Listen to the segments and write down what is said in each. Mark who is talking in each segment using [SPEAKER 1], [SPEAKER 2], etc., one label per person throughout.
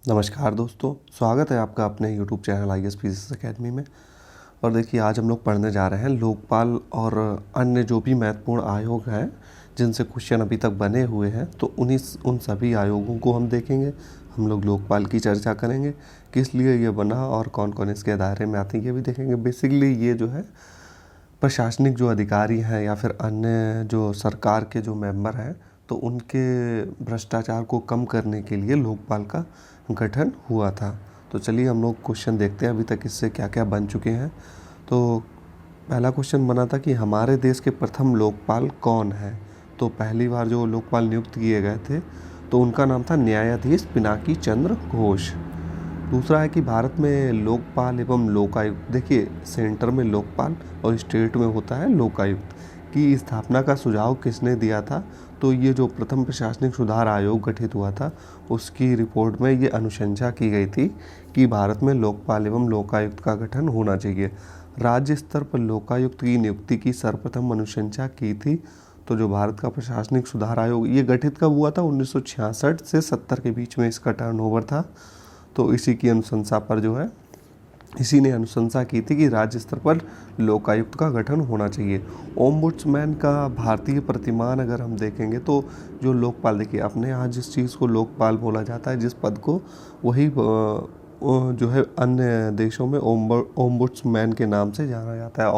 [SPEAKER 1] नमस्कार दोस्तों, स्वागत है आपका अपने यूट्यूब चैनल ISPCS अकेडमी में। और देखिए, आज हम लोग पढ़ने जा रहे हैं लोकपाल और अन्य जो भी महत्वपूर्ण आयोग हैं जिनसे क्वेश्चन अभी तक बने हुए हैं, तो उन सभी आयोगों को हम देखेंगे। हम लोग लोकपाल की चर्चा करेंगे, किस लिए ये बना और कौन कौन इसके दायरे में आते हैं, ये भी देखेंगे। बेसिकली ये जो है प्रशासनिक जो अधिकारी हैं या फिर अन्य जो सरकार के जो मेंबर हैं, तो उनके भ्रष्टाचार को कम करने के लिए लोकपाल का गठन हुआ था। तो चलिए हम लोग क्वेश्चन देखते हैं अभी तक इससे क्या क्या बन चुके हैं। तो पहला क्वेश्चन बना था कि हमारे देश के प्रथम लोकपाल कौन है। तो पहली बार जो लोकपाल नियुक्त किए गए थे तो उनका नाम था न्यायाधीश पिनाकी चंद्र घोष। दूसरा है कि भारत में लोकपाल एवं लोकायुक्त, देखिए सेंटर में लोकपाल और स्टेट में होता है लोकायुक्त, की स्थापना का सुझाव किसने दिया था। तो ये जो प्रथम प्रशासनिक सुधार आयोग गठित हुआ था उसकी रिपोर्ट में ये अनुशंसा की गई थी कि भारत में लोकपाल एवं लोकायुक्त का गठन होना चाहिए। राज्य स्तर पर लोकायुक्त की नियुक्ति की सर्वप्रथम अनुशंसा की थी। तो जो भारत का प्रशासनिक सुधार आयोग ये गठित कब हुआ था, 1966 से 70 के बीच में इसका टर्नओवर था। तो इसी की अनुशंसा पर जो है, इसी ने अनुशंसा की थी कि राज्य स्तर पर लोकायुक्त का गठन होना चाहिए। ओम्बुड्समैन का भारतीय प्रतिमान अगर हम देखेंगे तो जो लोकपाल, देखिए अपने यहाँ जिस चीज़ को लोकपाल बोला जाता है, जिस पद को, वही जो है अन्य देशों में ओम्बुड्समैन के नाम से जाना जाता है।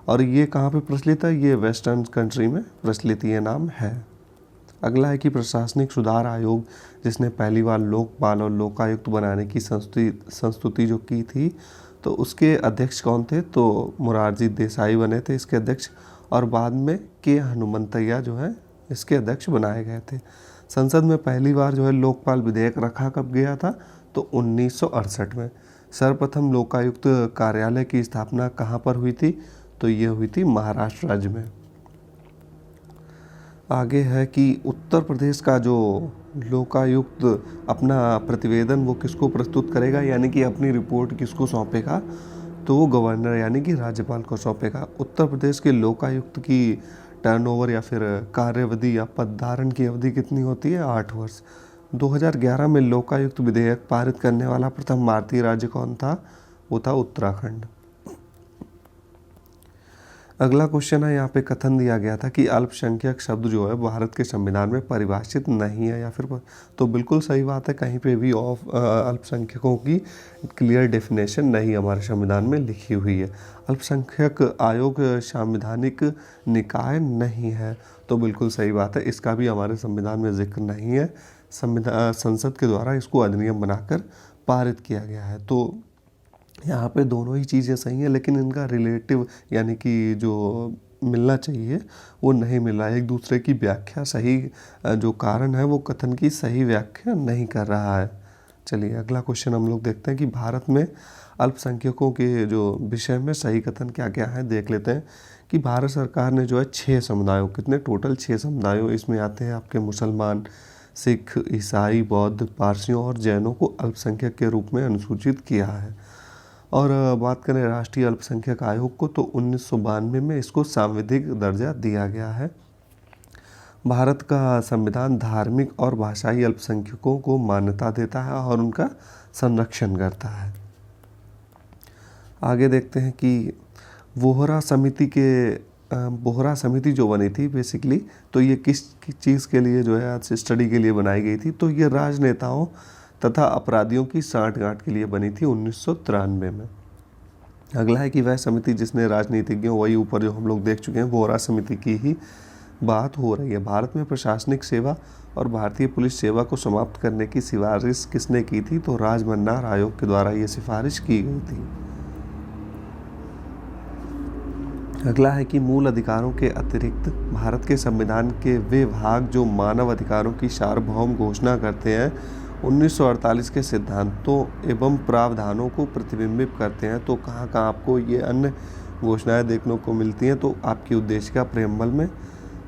[SPEAKER 1] और ये कहाँ पे प्रचलित है, ये वेस्टर्न कंट्री में प्रचलित ये नाम है। अगला है कि प्रशासनिक सुधार आयोग जिसने पहली बार लोकपाल और लोकायुक्त बनाने की संस्तुति जो की थी, तो उसके अध्यक्ष कौन थे। तो मोरारजी देसाई बने थे इसके अध्यक्ष, और बाद में के हनुमंतैया जो है इसके अध्यक्ष बनाए गए थे। संसद में पहली बार जो है लोकपाल विधेयक रखा कब गया था, तो 1968 में। सर्वप्रथम लोकायुक्त कार्यालय की स्थापना कहाँ पर हुई थी, तो ये हुई थी महाराष्ट्र राज्य में। आगे है कि उत्तर प्रदेश का जो लोकायुक्त अपना प्रतिवेदन वो किसको प्रस्तुत करेगा, यानी कि अपनी रिपोर्ट किसको सौंपेगा, तो वो गवर्नर यानी कि राज्यपाल को सौंपेगा। उत्तर प्रदेश के लोकायुक्त की टर्नओवर या फिर कार्यावधि या पदधारण की अवधि कितनी होती है, 8 वर्ष। 2011 में लोकायुक्त विधेयक पारित करने वाला प्रथम भारतीय राज्य कौन था, वो था उत्तराखंड। अगला क्वेश्चन है, यहाँ पे कथन दिया गया था कि अल्पसंख्यक शब्द जो है भारत के संविधान में परिभाषित नहीं है या फिर, तो बिल्कुल सही बात है, कहीं पे भी अल्पसंख्यकों की क्लियर डेफिनेशन नहीं हमारे संविधान में लिखी हुई है। अल्पसंख्यक आयोग संवैधानिक निकाय नहीं है, तो बिल्कुल सही बात है, इसका भी हमारे संविधान में जिक्र नहीं है। संसद के द्वारा इसको अधिनियम बनाकर पारित किया गया है। तो यहाँ पे दोनों ही चीज़ें सही हैं, लेकिन इनका रिलेटिव यानी कि जो मिलना चाहिए वो नहीं मिल रहा है। एक दूसरे की व्याख्या सही, जो कारण है वो कथन की सही व्याख्या नहीं कर रहा है। चलिए अगला क्वेश्चन हम लोग देखते हैं कि भारत में अल्पसंख्यकों के जो विषय में सही कथन क्या क्या है देख लेते हैं। कि भारत सरकार ने जो है 6 समुदायों, कितने टोटल 6 समुदायों, इसमें आते हैं आपके मुसलमान, सिख, ईसाई, बौद्ध, पारसियों और जैनों को अल्पसंख्यक के रूप में अनुसूचित किया है। और बात करें राष्ट्रीय अल्पसंख्यक आयोग को, तो 1992 में इसको सांविधिक दर्जा दिया गया है। भारत का संविधान धार्मिक और भाषाई अल्पसंख्यकों को मान्यता देता है और उनका संरक्षण करता है। आगे देखते हैं कि बोहरा समिति जो बनी थी बेसिकली, तो ये किस चीज़ के लिए जो है आज स्टडी के लिए बनाई गई थी, तो ये राजनेताओं तथा अपराधियों की सांठगांठ के लिए बनी थी 1993 में। अगला है कि वह समिति जिसने राजनीतिज्ञों, वही ऊपर जो हम लोग देख चुके हैं, बोहरा समिति की ही बात हो रही है। भारत में प्रशासनिक सेवा और भारतीय पुलिस सेवा को समाप्त करने की सिफारिश किसने की थी, तो राजमन्नार आयोग के द्वारा ये सिफारिश की गई थी। अगला है कि मूल अधिकारों के अतिरिक्त भारत के संविधान के वे भाग जो मानव अधिकारों की सार्वभौम घोषणा करते हैं 1948 के सिद्धांतों एवं प्रावधानों को प्रतिबिंबित करते हैं। तो कहाँ कहाँ आपको ये अन्य घोषणाएं देखने को मिलती हैं, तो आपकी उद्देशिका प्रेमबल में,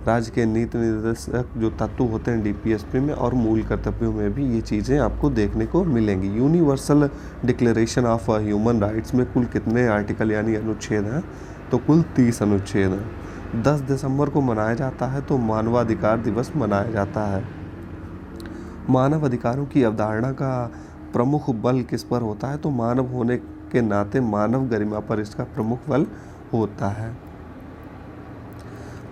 [SPEAKER 1] राज्य के नीति निर्देशक जो तत्व होते हैं DPSP में, और मूल कर्तव्यों में भी ये चीज़ें आपको देखने को मिलेंगी। Universal declaration of human rights में कुल कितने आर्टिकल यानी अनुच्छेद हैं, तो कुल 30 अनुच्छेद हैं। 10 दिसंबर को मनाया जाता है तो मानवाधिकार दिवस मनाया जाता है। मानव अधिकारों की अवधारणा का प्रमुख बल किस पर होता है? तो मानव होने के नाते मानव गरिमा पर इसका प्रमुख बल होता है।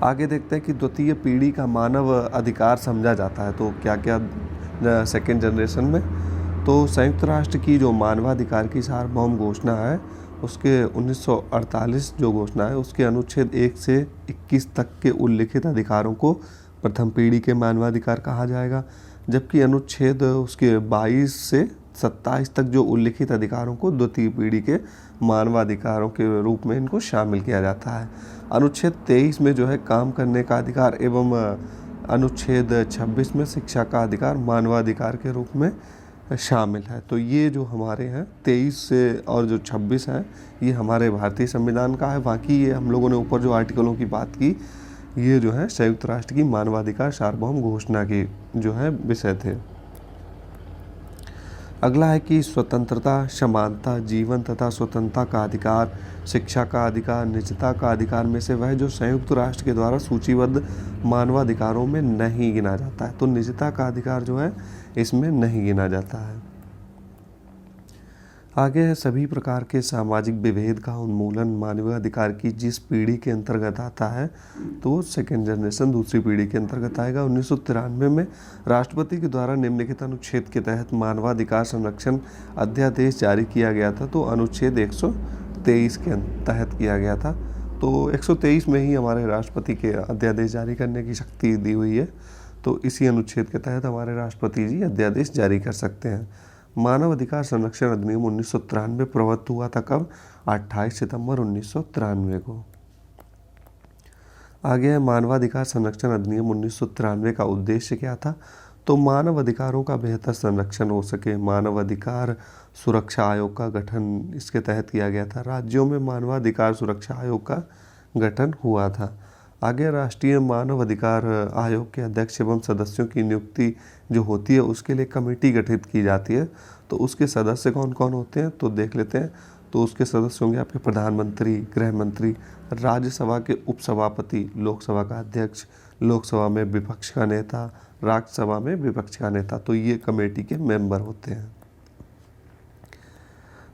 [SPEAKER 1] आगे देखते हैं कि द्वितीय पीढ़ी का मानव अधिकार समझा जाता है। तो क्या क्या सेकेंड जनरेशन में, तो संयुक्त राष्ट्र की जो मानवाधिकार की सार्वभौम घोषणा है उसके 1948 जो घोषणा है उसके अनुच्छेद 1 से 21 तक के उल्लिखित अधिकारों को प्रथम पीढ़ी के मानवाधिकार कहा जाएगा, जबकि अनुच्छेद उसके 22 से 27 तक जो उल्लिखित अधिकारों को द्वितीय पीढ़ी के मानवाधिकारों के रूप में इनको शामिल किया जाता है। अनुच्छेद 23 में जो है काम करने का अधिकार एवं अनुच्छेद 26 में शिक्षा का अधिकार मानवाधिकार के रूप में शामिल है। तो ये जो हमारे हैं 23 से और जो 26 है ये हमारे भारतीय संविधान का है। बाकी ये हम लोगों ने ऊपर जो आर्टिकलों की बात की ये जो है संयुक्त राष्ट्र की मानवाधिकार सार्वभौम घोषणा की जो है विषय थे। अगला है कि स्वतंत्रता, समानता, जीवन तथा स्वतंत्रता का अधिकार, शिक्षा का अधिकार, निजता का अधिकार में से वह जो संयुक्त राष्ट्र के द्वारा सूचीबद्ध मानवाधिकारों में नहीं गिना जाता है। तो निजता का अधिकार जो है इसमें नहीं गिना जाता है। आगे है सभी प्रकार के सामाजिक विभेद का उन्मूलन मानवाधिकार की जिस पीढ़ी के अंतर्गत आता है तो सेकेंड जनरेशन दूसरी पीढ़ी के अंतर्गत आएगा। 1993 में राष्ट्रपति के द्वारा निम्नलिखित अनुच्छेद के तहत मानवाधिकार संरक्षण अध्यादेश जारी किया गया था। तो अनुच्छेद 123 के तहत किया गया था। तो 123 में ही हमारे राष्ट्रपति के अध्यादेश जारी करने की शक्ति दी हुई है। तो इसी अनुच्छेद के तहत हमारे राष्ट्रपति जी अध्यादेश जारी कर सकते हैं। मानव अधिकार संरक्षण अधिनियम 1993 प्रवृत्त हुआ था कब? 28 सितंबर 1993 को। आगे है मानवाधिकार संरक्षण अधिनियम 1993 का उद्देश्य क्या था? तो मानव अधिकारों का बेहतर संरक्षण हो सके, मानव अधिकार सुरक्षा आयोग का गठन इसके तहत किया गया था। राज्यों में मानवाधिकार सुरक्षा आयोग का गठन हुआ था। आगे राष्ट्रीय मानव अधिकार आयोग के अध्यक्ष एवं सदस्यों की नियुक्ति जो होती है उसके लिए कमेटी गठित की जाती है। तो उसके सदस्य कौन कौन होते हैं तो देख लेते हैं। तो उसके सदस्य होंगे आपके प्रधानमंत्री, गृह मंत्री, राज्यसभा के उपसभापति, लोकसभा का अध्यक्ष, लोकसभा में विपक्ष का नेता, राज्यसभा में विपक्ष का नेता। तो ये कमेटी के मेंबर होते हैं।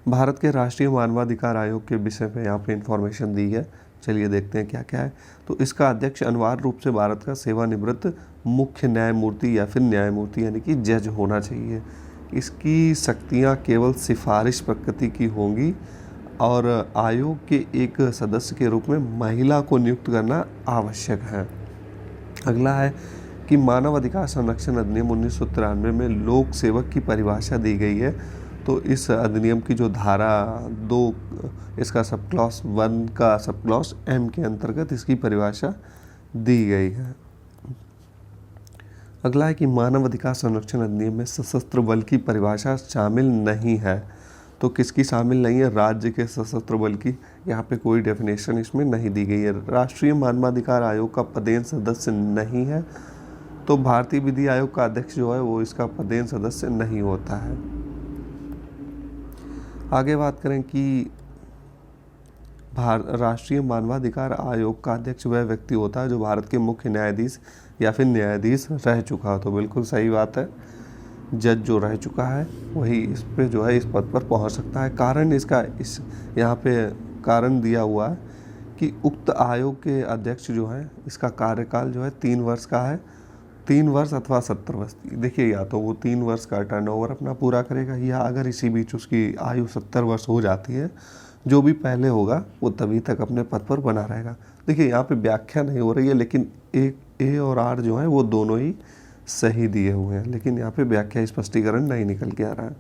[SPEAKER 1] भारत के राष्ट्रीय मानवाधिकार आयोग के विषय में यहाँ पे इंफॉर्मेशन दी है। चलिए देखते हैं क्या क्या है। तो इसका अध्यक्ष अनिवार्य रूप से भारत का सेवानिवृत्त मुख्य न्यायमूर्ति या फिर न्यायमूर्ति यानी कि जज होना चाहिए। इसकी शक्तियाँ केवल सिफारिश प्रकृति की होंगी और आयोग के एक सदस्य के रूप में महिला को नियुक्त करना आवश्यक है। अगला है कि मानव अधिकार संरक्षण अधिनियम 1993 में लोक सेवक की परिभाषा दी गई है। तो इस अधिनियम की जो धारा 2 इसका सब क्लॉज 1 का सब क्लॉज M के अंतर्गत इसकी परिभाषा दी गई है। अगला है कि मानव अधिकार संरक्षण अधिनियम में सशस्त्र बल की परिभाषा शामिल नहीं है। तो किसकी शामिल नहीं है? राज्य के सशस्त्र बल की यहाँ पे कोई डेफिनेशन इसमें नहीं दी गई है। राष्ट्रीय मानवाधिकार आयोग का पदेन सदस्य नहीं है। तो भारतीय विधि आयोग का अध्यक्ष जो है वो इसका पदेन सदस्य नहीं होता है। आगे बात करें कि राष्ट्रीय मानवाधिकार आयोग का अध्यक्ष वह व्यक्ति होता है जो भारत के मुख्य न्यायाधीश या फिर न्यायाधीश रह चुका हो। तो बिल्कुल सही बात है, जज जो रह चुका है वही इस पे जो है इस पद पर पहुंच सकता है। कारण इसका इस यहाँ पे कारण दिया हुआ है कि उक्त आयोग के अध्यक्ष जो है इसका कार्यकाल जो है 3 वर्ष का है, 3 वर्ष अथवा 70 वर्ष। देखिए या तो वो 3 वर्ष का टर्नओवर अपना पूरा करेगा या अगर इसी बीच उसकी आयु 70 वर्ष हो जाती है, जो भी पहले होगा वो तभी तक अपने पद पर बना रहेगा। देखिए यहाँ पे व्याख्या नहीं हो रही है लेकिन ए और आर जो है वो दोनों ही सही दिए हुए हैं, लेकिन यहाँ पे व्याख्या स्पष्टीकरण नहीं निकल के आ रहा है।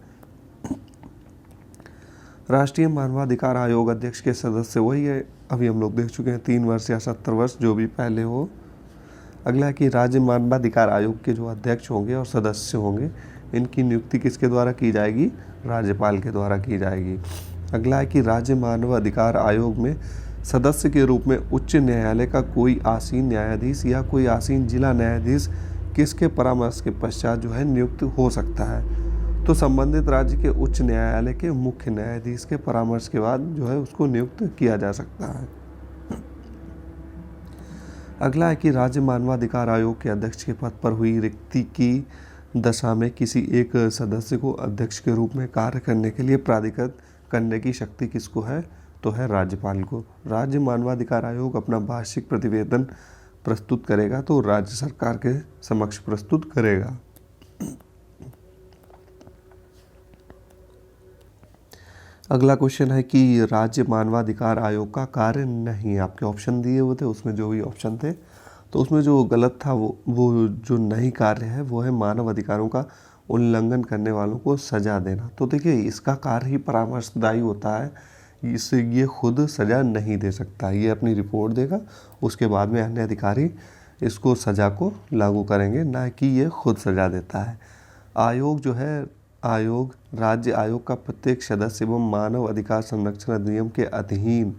[SPEAKER 1] राष्ट्रीय मानवाधिकार आयोग अध्यक्ष के सदस्य वही है, अभी हम लोग देख चुके हैं 3 वर्ष या 70 वर्ष जो भी पहले हो। अगला है कि राज्य मानवाधिकार आयोग के जो अध्यक्ष होंगे और सदस्य होंगे इनकी नियुक्ति किसके द्वारा की जाएगी? राज्यपाल के द्वारा की जाएगी। अगला है कि राज्य मानव अधिकार आयोग में सदस्य के रूप में उच्च न्यायालय का कोई आसीन न्यायाधीश या कोई आसीन जिला न्यायाधीश किसके परामर्श के पश्चात जो है नियुक्त हो सकता है? तो संबंधित राज्य के उच्च न्यायालय के मुख्य न्यायाधीश के परामर्श के बाद जो है उसको नियुक्त किया जा सकता है। अगला है कि राज्य मानवाधिकार आयोग के अध्यक्ष के पद पर हुई रिक्ति की दशा में किसी एक सदस्य को अध्यक्ष के रूप में कार्य करने के लिए प्राधिकृत करने की शक्ति किसको है? तो है राज्यपाल को। राज्य मानवाधिकार आयोग अपना वार्षिक प्रतिवेदन प्रस्तुत करेगा तो राज्य सरकार के समक्ष प्रस्तुत करेगा। अगला क्वेश्चन है कि राज्य मानवाधिकार आयोग का कार्य नहीं, आपके ऑप्शन दिए हुए थे उसमें जो भी ऑप्शन थे तो उसमें जो गलत था वो जो नहीं कार्य है वो है मानव अधिकारों का उल्लंघन करने वालों को सजा देना। तो देखिए इसका कार्य ही परामर्शदायी होता है, इससे ये खुद सजा नहीं दे सकता, ये अपनी रिपोर्ट देगा उसके बाद में अन्य अधिकारी इसको सजा को लागू करेंगे, ना कि ये खुद सजा देता है। आयोग जो है राज्य आयोग का प्रत्येक सदस्य एवं मानव अधिकार संरक्षण अधिनियम के अधीन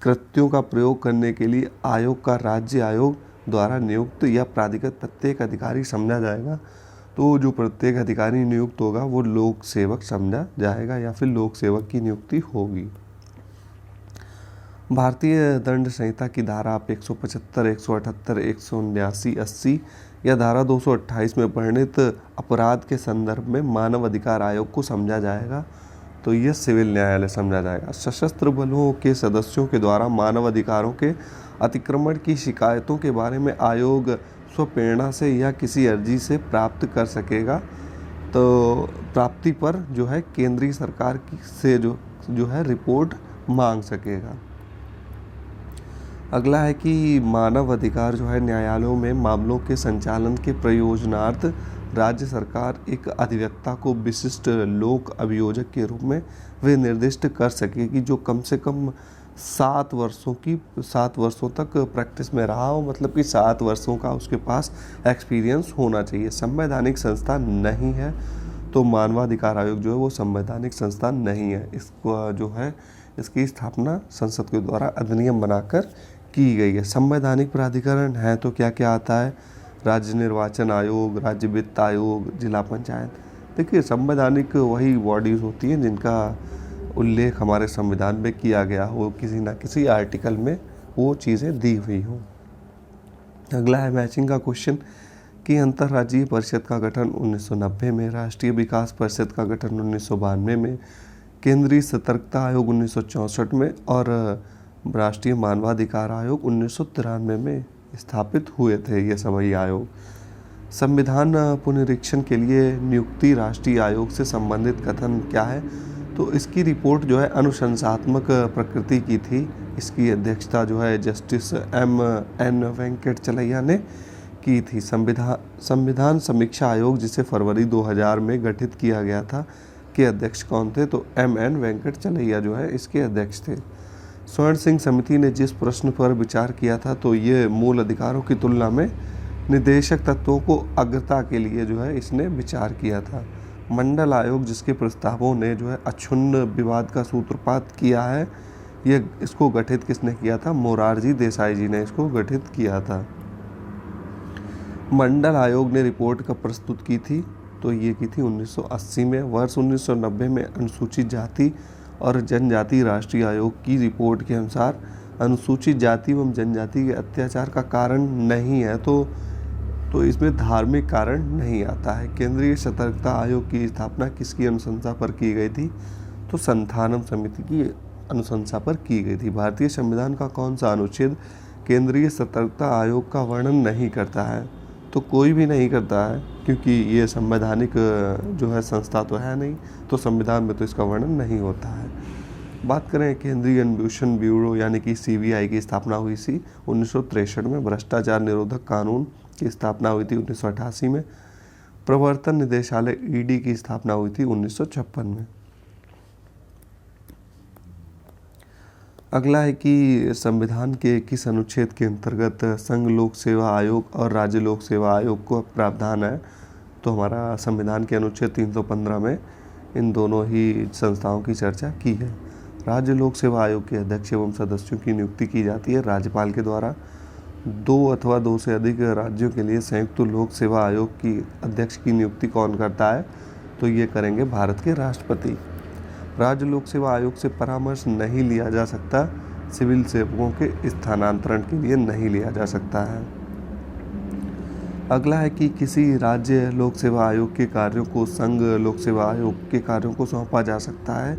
[SPEAKER 1] कृत्यों का प्रयोग करने के लिए आयोग का राज्य आयोग द्वारा नियुक्त या प्राधिकृत प्रत्येक अधिकारी समझा जाएगा। तो जो प्रत्येक अधिकारी नियुक्त होगा वो लोक सेवक समझा जाएगा या फिर लोक सेवक की नियुक्ति होगी। भारतीय दंड संहिता की धारा आप 175, 178, 179, 80 या धारा 228 में वर्णित अपराध के संदर्भ में मानव अधिकार आयोग को समझा जाएगा तो यह सिविल न्यायालय समझा जाएगा। सशस्त्र बलों के सदस्यों के द्वारा मानव अधिकारों के अतिक्रमण की शिकायतों के बारे में आयोग स्वप्रेरणा से या किसी अर्जी से प्राप्त कर सकेगा, तो प्राप्ति पर जो है केंद्रीय सरकार से जो है रिपोर्ट मांग सकेगा। अगला है कि मानव अधिकार जो है न्यायालयों में मामलों के संचालन के प्रयोजनार्थ राज्य सरकार एक अधिवक्ता को विशिष्ट लोक अभियोजक के रूप में वे निर्दिष्ट कर सकेगी जो कम से कम 7 वर्षों तक प्रैक्टिस में रहा हो, मतलब कि 7 वर्षों का उसके पास एक्सपीरियंस होना चाहिए। संवैधानिक संस्था नहीं है तो मानवाधिकार आयोग जो है वो संवैधानिक संस्था नहीं है। इसको जो है इसकी स्थापना संसद के द्वारा अधिनियम बनाकर की गई है। संवैधानिक प्राधिकरण है तो क्या क्या आता है? राज्य निर्वाचन आयोग, राज्य वित्त आयोग, जिला पंचायत। देखिए संवैधानिक वही बॉडीज होती हैं जिनका उल्लेख हमारे संविधान में किया गया हो, किसी न किसी आर्टिकल में वो चीज़ें दी हुई हों। अगला है मैचिंग का क्वेश्चन कि अंतर्राज्यीय परिषद का गठन 1990 में, राष्ट्रीय विकास परिषद का गठन 1992 में, केंद्रीय सतर्कता आयोग 1964 में और राष्ट्रीय मानवाधिकार आयोग 1993 में स्थापित हुए थे ये सभी आयोग। संविधान पुनरीक्षण के लिए नियुक्ति राष्ट्रीय आयोग से संबंधित कथन क्या है? तो इसकी रिपोर्ट जो है अनुशंसात्मक प्रकृति की थी। इसकी अध्यक्षता जो है जस्टिस M.N. वेंकटचलैया ने की थी। संविधान समीक्षा आयोग जिसे फरवरी 2000 में गठित किया गया था के अध्यक्ष कौन थे? तो M.N. वेंकटचलैया जो है इसके अध्यक्ष थे। स्वर्ण सिंह समिति ने जिस प्रश्न पर विचार किया था तो ये मूल अधिकारों की तुलना में निदेशक तत्वों को अग्रता के लिए जो है इसने विचार किया था। मंडल आयोग जिसके प्रस्तावों ने जो है अक्षुण्ण विवाद का सूत्रपात किया है, ये इसको गठित किसने किया था? मोरारजी देसाई जी ने इसको गठित किया था। मंडल आयोग ने रिपोर्ट कब प्रस्तुत की थी? तो ये की थी 1980 में। वर्ष 1990 में अनुसूचित जाति और जनजाति राष्ट्रीय आयोग की रिपोर्ट के अनुसार अनुसूचित जाति एवं जनजाति के अत्याचार का कारण नहीं है तो इसमें धार्मिक कारण नहीं आता है। केंद्रीय सतर्कता आयोग की स्थापना किसकी अनुशंसा पर की गई थी? तो संथानम समिति की अनुशंसा पर की गई थी। भारतीय संविधान का कौन सा अनुच्छेद केंद्रीय सतर्कता आयोग का वर्णन नहीं करता है? तो कोई भी नहीं करता है क्योंकि ये संवैधानिक जो है संस्था तो है नहीं, तो संविधान में तो इसका वर्णन नहीं होता है। बात करें केंद्रीय अन्वेषण ब्यूरो यानी कि CBI की स्थापना हुई थी 1963 में। भ्रष्टाचार निरोधक कानून की स्थापना हुई थी 1988 में। प्रवर्तन निदेशालय ED की स्थापना हुई थी 1956 में। अगला है कि संविधान के किस अनुच्छेद के अंतर्गत संघ लोक सेवा आयोग और राज्य लोक सेवा आयोग को प्रावधान है? तो हमारा संविधान के अनुच्छेद 315 में इन दोनों ही संस्थाओं की चर्चा की है। राज्य लोक सेवा आयोग के अध्यक्ष एवं सदस्यों की नियुक्ति की जाती है राज्यपाल के द्वारा। 2 अथवा 2 से अधिक राज्यों के लिए संयुक्त लोक सेवा आयोग की अध्यक्ष की नियुक्ति कौन करता है? तो ये करेंगे भारत के राष्ट्रपति। राज्य लोक सेवा आयोग से परामर्श नहीं लिया जा सकता, सिविल सेवकों के स्थानांतरण के लिए नहीं लिया जा सकता है। अगला है कि किसी राज्य लोक सेवा आयोग के कार्यों को संघ लोक सेवा आयोग के कार्यों को सौंपा जा सकता है।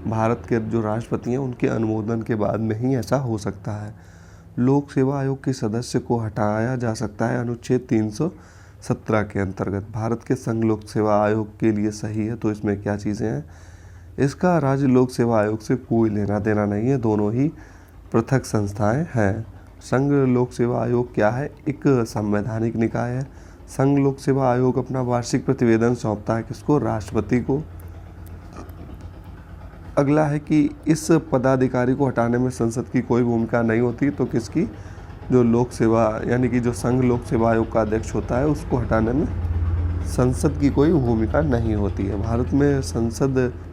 [SPEAKER 1] भारत के जो राष्ट्रपति हैं उनके अनुमोदन के बाद में ही ऐसा हो सकता है। लोक सेवा आयोग के सदस्य को हटाया जा सकता है अनुच्छेद 317 के अंतर्गत। भारत के संघ लोक सेवा आयोग के लिए सही है, तो इसमें क्या चीज़ें हैं? इसका राज्य लोक सेवा आयोग से कोई लेना देना नहीं है, दोनों ही पृथक संस्थाएं हैं। संघ लोक सेवा आयोग क्या है? एक संवैधानिक निकाय है। संघ लोक सेवा आयोग अपना वार्षिक प्रतिवेदन सौंपता है किसको? राष्ट्रपति को। अगला है कि इस पदाधिकारी को हटाने में संसद की कोई भूमिका नहीं होती, तो किसकी? जो लोक सेवा यानी कि जो संघ लोक सेवा आयोग का अध्यक्ष होता है उसको हटाने में संसद की कोई भूमिका नहीं होती है।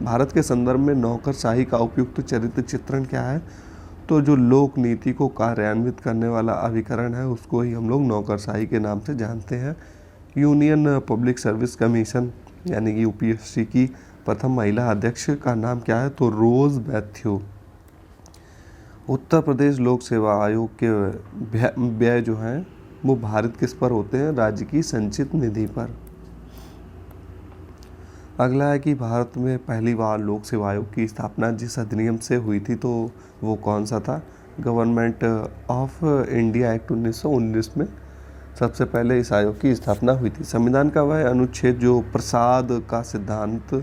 [SPEAKER 1] भारत के संदर्भ में नौकरशाही का उपयुक्त चरित्र चित्रण क्या है? तो जो लोक नीति को कार्यान्वित करने वाला अभिकरण है उसको ही हम लोग नौकरशाही के नाम से जानते हैं। यूनियन पब्लिक सर्विस कमीशन यानी कि यूपीएससी की प्रथम महिला अध्यक्ष का नाम क्या है? तो रोज मैथ्यू। उत्तर प्रदेश लोक सेवा आयोग के व्यय जो हैं वो भारत किस पर होते हैं? राज्य की संचित निधि पर। अगला है कि भारत में पहली बार लोक सेवा आयोग की स्थापना जिस अधिनियम से हुई थी तो वो कौन सा था? गवर्नमेंट ऑफ इंडिया एक्ट 1919 में सबसे पहले इस आयोग की स्थापना हुई थी। संविधान का वह अनुच्छेद जो प्रसाद का सिद्धांत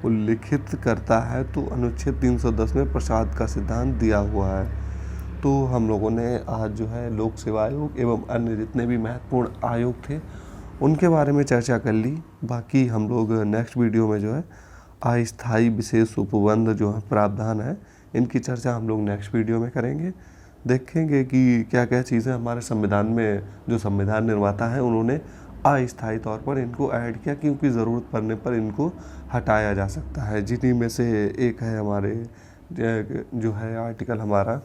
[SPEAKER 1] उल्लिखित करता है, तो अनुच्छेद 310 में प्रसाद का सिद्धांत दिया हुआ है। तो हम लोगों ने आज जो है लोक सेवा आयोग एवं अन्य जितने भी महत्वपूर्ण आयोग थे उनके बारे में चर्चा कर ली। बाकी हम लोग नेक्स्ट वीडियो में जो है अस्थायी विशेष उपबंध जो है प्रावधान है इनकी चर्चा हम लोग नेक्स्ट वीडियो में करेंगे। देखेंगे कि क्या क्या चीज़ें हमारे संविधान में जो संविधान निर्माता है उन्होंने अस्थायी तौर पर इनको ऐड किया, क्योंकि ज़रूरत पड़ने पर इनको हटाया जा सकता है। जिन्हीं में से एक है हमारे जो है आर्टिकल हमारा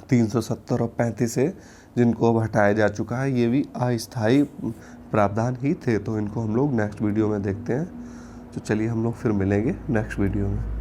[SPEAKER 1] 370 और 35 से, जिनको अब हटाया जा चुका है। ये भी अस्थायी प्रावधान ही थे, तो इनको हम लोग नेक्स्ट वीडियो में देखते हैं। तो चलिए हम लोग फिर मिलेंगे नेक्स्ट वीडियो में।